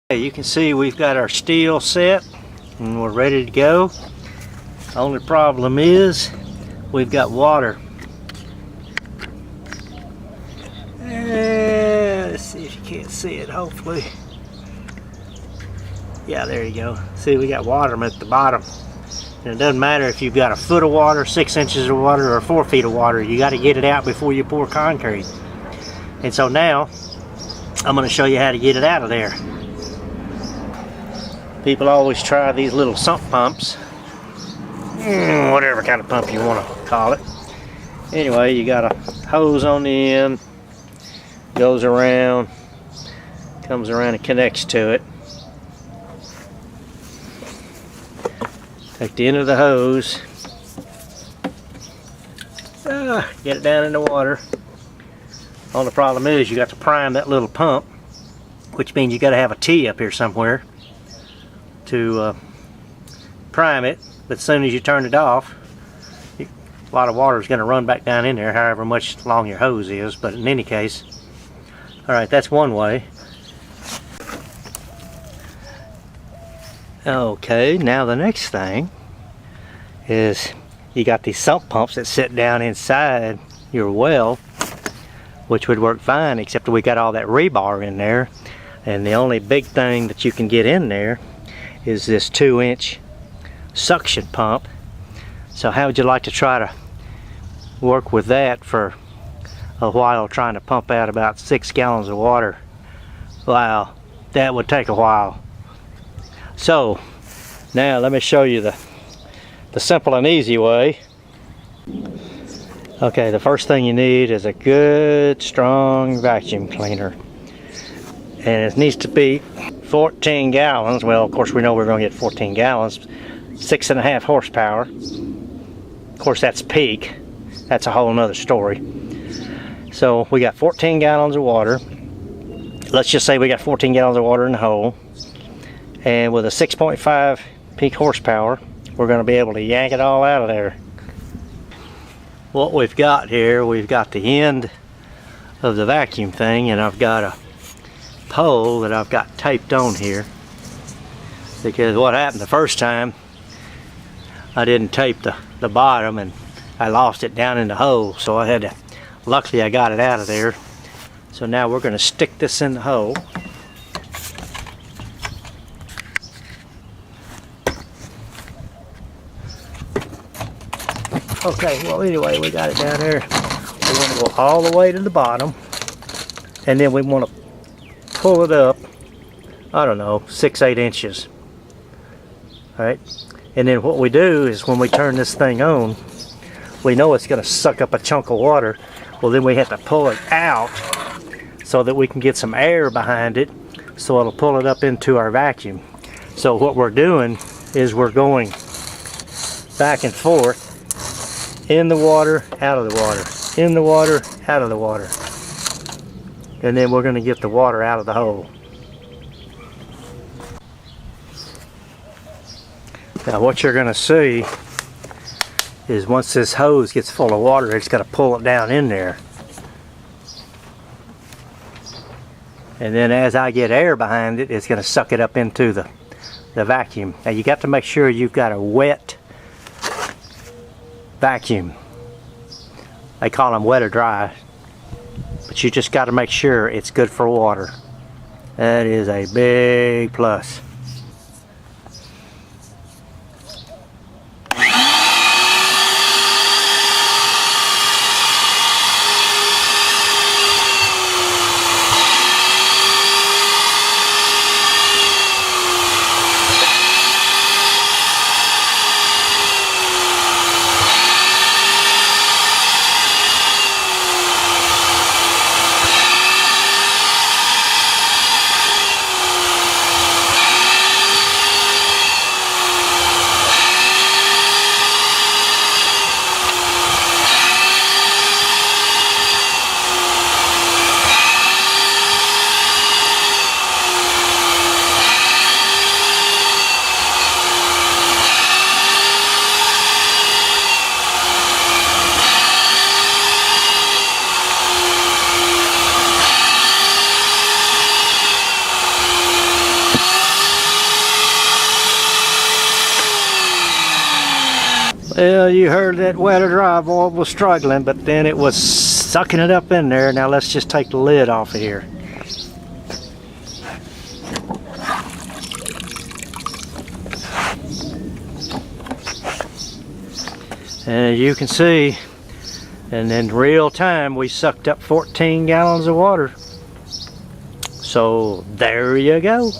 You can see we've got our steel set and we're ready to go. Only problem is we've got water. Let's see if you can't see it, hopefully. Yeah, there you go. See, we got water at the bottom. And it doesn't matter if you've got a foot of water, 6 inches of water, or 4 feet of water. You got to get it out before you pour concrete. And so now I'm going to show you how to get it out of there. People always try these little sump pumps, whatever kind of pump you want to call it. Anyway, you got a hose on the end, goes around, comes around and connects to it. Take the end of the hose, get it down in the water. Only problem is you got to prime that little pump, which means you got to have a T up here somewhere to prime it. But as soon as you turn it off, a lot of water is going to run back down in there, however much long your hose is. But in any case, all right, that's one way. Okay, now the next thing is you got these sump pumps that sit down inside your well, which would work fine, except we got all that rebar in there. And the only big thing that you can get in there is this 2-inch suction pump. So how would you like to try to work with that for a while, trying to pump out about 6 gallons of water? Wow, that would take a while. So now let me show you the simple and easy way. Okay, the first thing you need is a good strong vacuum cleaner, and it needs to be 14 gallons. Well, of course we know we're going to get 14 gallons, 6.5 horsepower. Of course that's peak, that's a whole nother story. So we got 14 gallons of water. Let's just say we got 14 gallons of water in the hole, and with a 6.5 peak horsepower we're going to be able to yank it all out of there. What we've got here, we've got the end of the vacuum thing, and I've got a pole that I've got taped on here, because what happened the first time, I didn't tape the bottom and I lost it down in the hole, so I had to, luckily I got it out of there. So now we're going to stick this in the hole. Okay, well anyway, we got it down here. We want to go all the way to the bottom, and then we want to pull it up, I don't know, 6-8 inches. Alright, and then what we do is when we turn this thing on, we know it's going to suck up a chunk of water. Well, then we have to pull it out so that we can get some air behind it, so it'll pull it up into our vacuum. So what we're doing is we're going back and forth, in the water, out of the water, in the water, out of the water. And then we're going to get the water out of the hole. Now what you're going to see is once this hose gets full of water, it's going to pull it down in there. And then as I get air behind it, it's going to suck it up into the vacuum. Now you got to make sure you've got a wet vacuum. They call them wet or dry, but you just got to make sure it's good for water. That is a big plus. Well, you heard that wet or dry boy was struggling, but then it was sucking it up in there. Now let's just take the lid off of here. And you can see, and in real time, we sucked up 14 gallons of water. So there you go.